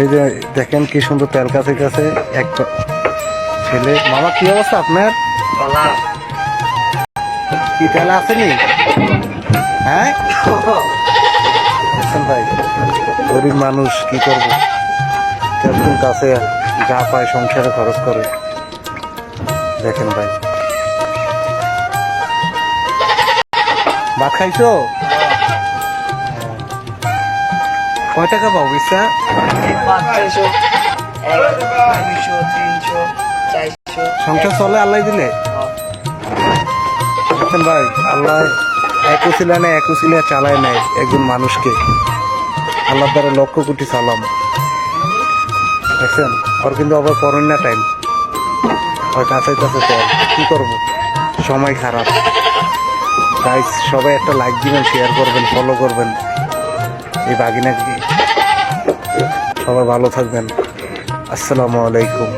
এই যে দেখেন কি সুন্দর তেল কাছে কাছে এক ছেলে। মামা কি অবস্থা আপনার? কি তেল আসেনি? হ্যাঁ দেখছেন ভাই, গরিব মানুষ কি করবো, তেল কাছে যা পায় সংসারে খরচ করে। দেখেন ভাই, ভাত খাইছো? কয় টাকা পাবো ইচ্ছা? 500, 200, 300, 400। সংসার চলে আল্লাহ দিলে? দেখেন ভাই, আল্লাহ এক উসিলা নেয়, এক উসিলা চালায় নেয় একজন মানুষকে। আল্লাহ দ্বারা লক্ষ কোটি সালাম। দেখছেন, ওর কিন্তু আবার পড়েন না টাইম, ওর কাছে কাছে তেল। কি করবো, সময় খারাপ। গাইস, সবাই একটা লাইক দিবেন, শেয়ার করবেন, ফলো করবেন এই বাগিনাকে। সবাই ভালো থাকবেন। আসসালামু আলাইকুম।